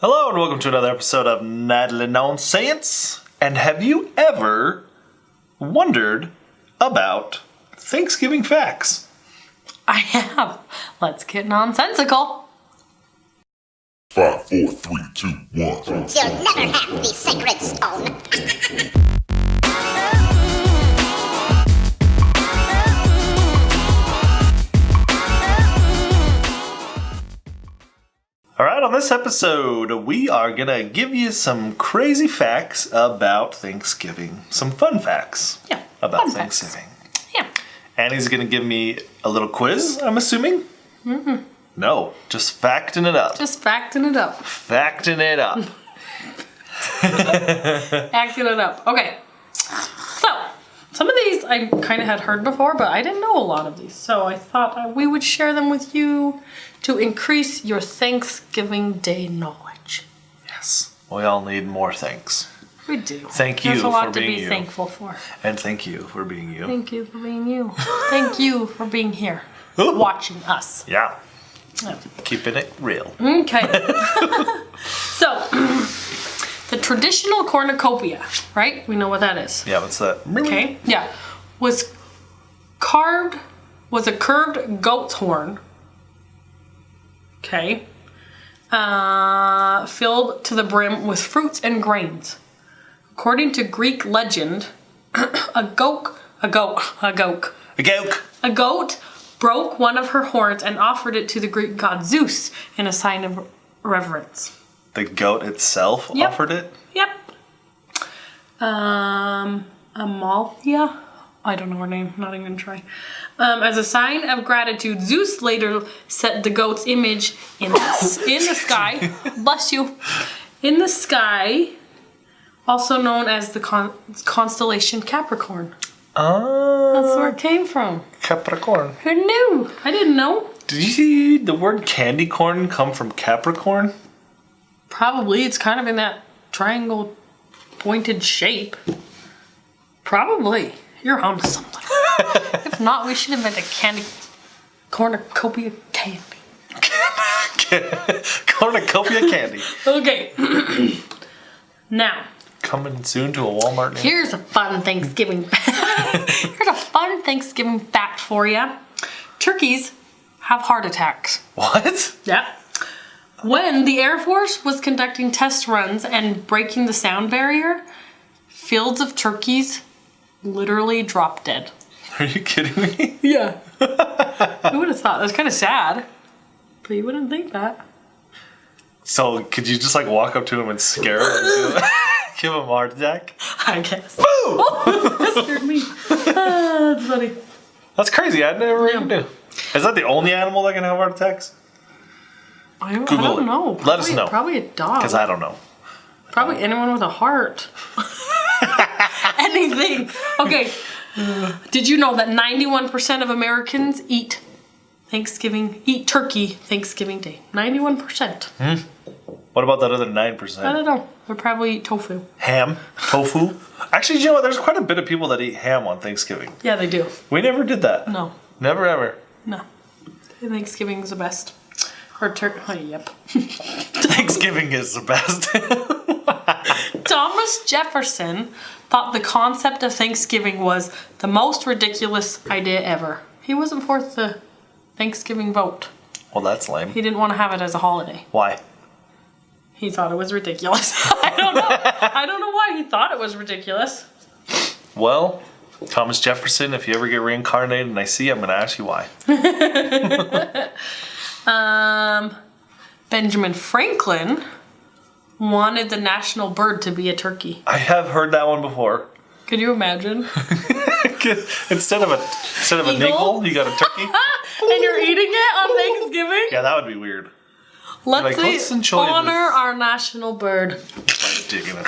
Hello and welcome to another episode of Natalie Nonsense. And have you ever wondered about Thanksgiving facts? I have. Let's get nonsensical. 5, 4, 3, 2, 1. You'll never have the sacred stone. Alright, on this episode, we are going to give you some crazy facts about Thanksgiving. Some fun facts about fun facts. Thanksgiving. Yeah. Annie's going to give me a little quiz, I'm assuming? Mm-hmm. No, just facting it up. Just facting it up. Facting it up. Acting it up. Okay. So, some of these I kind of had heard before, but I didn't know a lot of these. So I thought we would share them with you to increase your Thanksgiving Day knowledge. Yes, we all need more thanks. We do. Thank you There's a lot for to being be you. thankful for. And thank you for being you. Thank you for being you. Thank you for being here, watching us. Yeah, Yeah. keeping it real. Okay. So, the traditional cornucopia, right? We know what that is. Yeah, what's that? Okay. Yeah. Was a curved goat's horn. Okay. Filled to the brim with fruits and grains. According to Greek legend, a goat broke one of her horns and offered it to the Greek god Zeus in a sign of reverence. The goat itself Yep. offered it? Yep. Amalthea? I don't know her name. Not even gonna try. As a sign of gratitude, Zeus later set the goat's image in the sky. Bless you. In the sky, also known as the constellation Capricorn. Oh, That's where it came from. Capricorn. Who knew? I didn't know. Did you see the word candy corn come from Capricorn? Probably. It's kind of in that triangle pointed shape. Probably. You're onto something. If not, we should invent a cornucopia candy. Cornucopia candy. Okay. Now, Coming soon to a Walmart near. here's a fun Thanksgiving fact for you. Turkeys have heart attacks. What? Yep. When the Air Force was conducting test runs and breaking the sound barrier, fields of turkeys literally dropped dead. Are you kidding me? Yeah. Who would have thought? That's kind of sad. But you wouldn't think that. So, could you just like walk up to him and scare him and give him a heart attack? I guess. Boo! That scared me. That's funny. That's crazy. I never even knew. Is that the only animal that can have heart attacks? I Google don't it. know. Let us know. Probably a dog. Because I don't know. Probably anyone with a heart. Anything. Okay. Did you know that 91% of Americans eat turkey Thanksgiving Day? 91%. What about that other I 9%? don't know. They probably eat tofu. Ham? Tofu? Actually, you know what? There's quite a bit of people that eat ham on Thanksgiving. Yeah, they do. We never did that. No. Never ever. No. Thanksgiving is the best. Or turkey. Oh, yep. Thanksgiving is the best. Thomas Jefferson thought the concept of Thanksgiving was the most ridiculous idea ever. He wasn't for the Thanksgiving vote. Well, that's lame. He didn't want to have it as a holiday. Why? He thought it was ridiculous. I don't know. I don't know why he thought it was ridiculous. Well, Thomas Jefferson, if you ever get reincarnated and I see you, I'm going to ask you why. Benjamin Franklin wanted the national bird to be a turkey. I have heard that one before. Could you imagine? Instead of an Eagle? eagle, you got a turkey? And you're eating it on Thanksgiving? Yeah, that would be weird. Let's enjoy honor this. our national bird. Like digging it.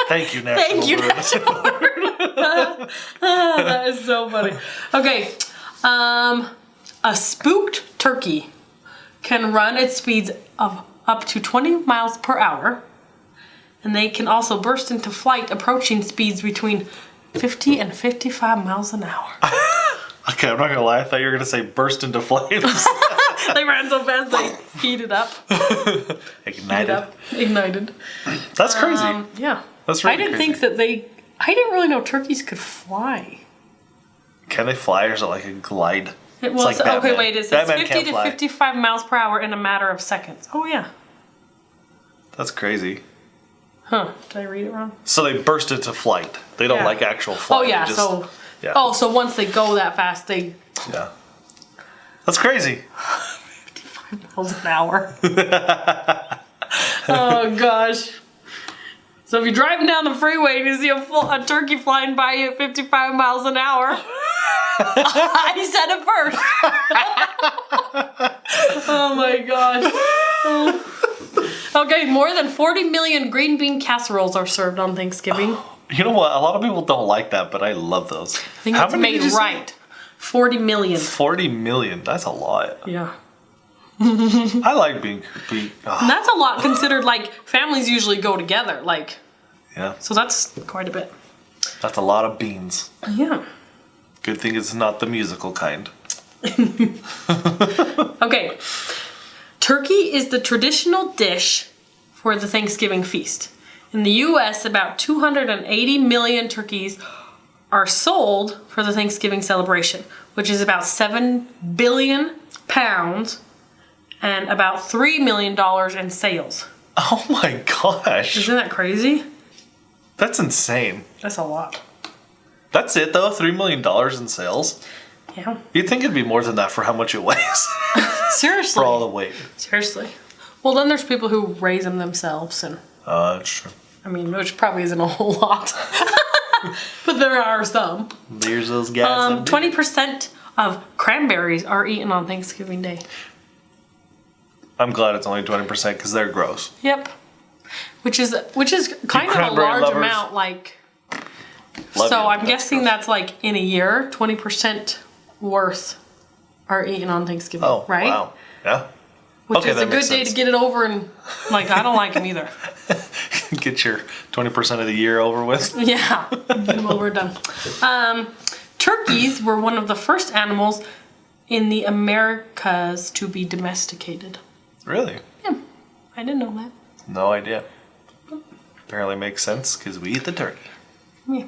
Thank you, National Thank you, Bird. national bird. That is so funny. Okay. A spooked turkey can run at speeds of up to 20 miles per hour. And they can also burst into flight approaching speeds between 50 and 55 miles an hour. Okay, I'm not gonna lie. I thought you were gonna say burst into flames. They ran so fast they heated up. Ignited. That's crazy. Yeah. That's really I didn't crazy. think I didn't really know turkeys could fly. Can they fly, or is it like a glide? It was like Batman. okay. Wait, it says Batman 50 can't to fly. 55 miles per hour in a matter of seconds. Oh yeah. That's crazy. Huh? Did I read it wrong? So they burst into flight. They don't Yeah. like actual flight. Oh yeah. They just- yeah. Oh, so once they go that fast, they Yeah. That's crazy. miles an hour. Oh gosh. So if you're driving down the freeway and you see a turkey flying by you at 55 miles an hour, I said it first. Oh my gosh. Okay, more than 40 million green bean casseroles are served on Thanksgiving. You know what? A lot of people don't like that, but I love those. I think it's made did you say? right. 40 million. 40 million. That's a lot. Yeah. I like being And that's a lot considered, like, families usually go together, like, yeah. so that's quite a bit. That's a lot of beans. Yeah. Good thing it's not the musical kind. Okay. Turkey is the traditional dish for the Thanksgiving feast. In the U.S., about 280 million turkeys are sold for the Thanksgiving celebration, which is about 7 billion pounds and about $3 million in sales. Oh my gosh. Isn't that crazy? That's insane. That's a lot. That's it though? $3 million in sales? Yeah. You'd think it'd be more than that for how much it weighs. Seriously. For all the weight. Seriously. Well, then there's people who raise them themselves, and That's true. I mean, which probably isn't a whole lot, but there are some. There's those guys. that do. 20% of cranberries are eaten on Thanksgiving Day. I'm glad it's only 20% because they're gross. Yep. Which is kind of a cranberry large lovers amount, like. Love So you. I'm guessing that's like in a year, 20% worth are eaten on Thanksgiving, Oh, right? wow. Yeah. Which Okay, is a that good makes day sense. to get it over, and like I don't like them either. Get your 20% of the year over with. Yeah, well, we're done. Turkeys were one of the first animals in the Americas to be domesticated. Really? Yeah, I didn't know that. No idea. Apparently makes sense because we eat the turkey. Yeah.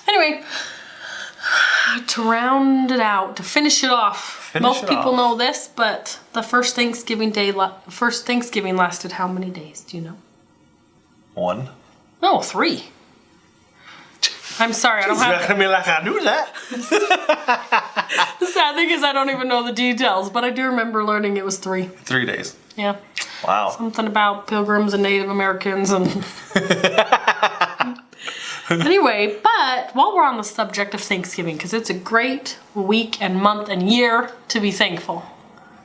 Anyway, to round it out, to finish it off, most people know this, but the first Thanksgiving lasted how many days? Do you know? 1. No, 3. I'm sorry, I don't have. I mean, like I knew that. The sad thing is I don't even know the details, but I do remember learning it was 3. 3 days. Yeah. Wow. Something about pilgrims and Native Americans and. Anyway, but while we're on the subject of Thanksgiving, because it's a great week and month and year to be thankful,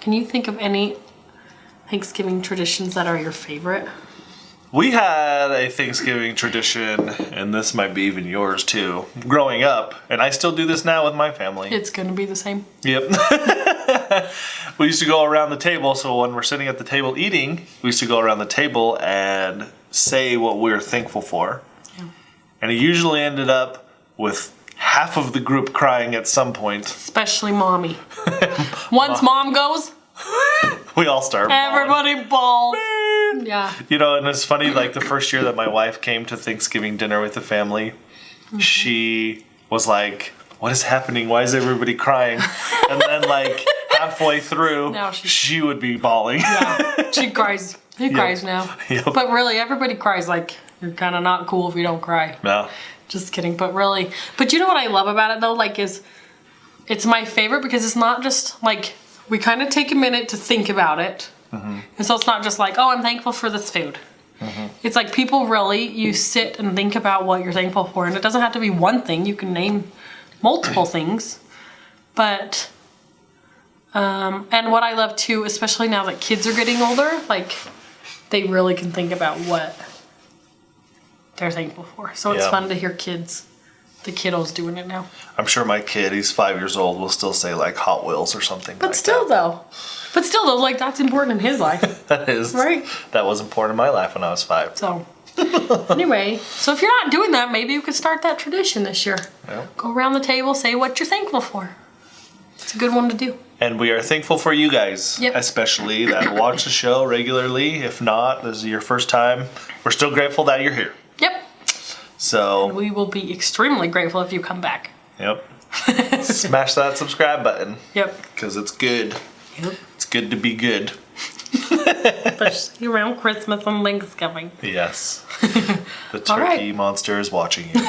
can you think of any Thanksgiving traditions that are your favorite? We had a Thanksgiving tradition, and this might be even yours too, growing up, and I still do this now with my family. It's going to be the same. Yep. We used to go around the table, so when we're sitting at the table eating, we used to go around the table and say what we were thankful for. Yeah. And it usually ended up with half of the group crying at some point. Especially mommy. Once mom goes, We all start bawling. everybody bawls. Yeah. You know, and it's funny, like the first year that my wife came to Thanksgiving dinner with the family, she was like, what is happening? Why is everybody crying? And then like halfway through, Now she's- she would be bawling. Yeah. She cries. He cries now. Yep. But really, everybody cries. Like, you're kind of not cool if you don't cry. Yeah. Just kidding. But really, but you know what I love about it though? Like, is it's my favorite because it's not just like, we kind of take a minute to think about it. And so it's not just like, oh, I'm thankful for this food. It's like people really, you sit and think about what you're thankful for. And it doesn't have to be one thing. You can name multiple things. But, and what I love too, especially now that kids are getting older, like they really can think about what they're thankful for. So it's Yeah. fun to hear the kiddos doing it now. I'm sure my kid, he's 5 years old, will still say like Hot Wheels or something But like still though, like that's important in his life. that. That is. Right. That was important in my life when I was 5. So anyway, so if you're not doing that, maybe you could start that tradition this year. Yeah. Go around the table, say what you're thankful for. It's a good one to do. And we are thankful for you guys, Yep. especially that watch the show regularly. If not, this is your first time. We're still grateful that you're here. Yep. So, We will be extremely grateful if you come back. yep. Smash that subscribe button Yep. because it's good. Yep. It's good to be good. Especially around Christmas and Thanksgiving. Yes. The All right. turkey monster is watching you.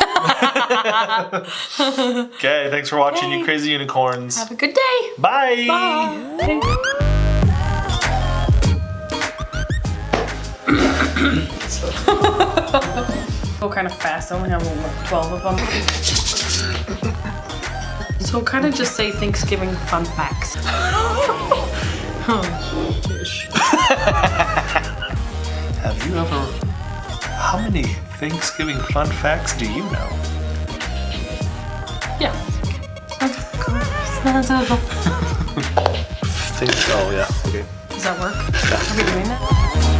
Okay, thanks for watching, you crazy unicorns. Have a good day. Bye. Bye. Go kind of fast. I only have 12 of them. So kind of just say Thanksgiving fun facts. Have you ever... How many Thanksgiving fun facts do you know? Yeah. Oh, yeah. Okay. Does that work? Are we doing that?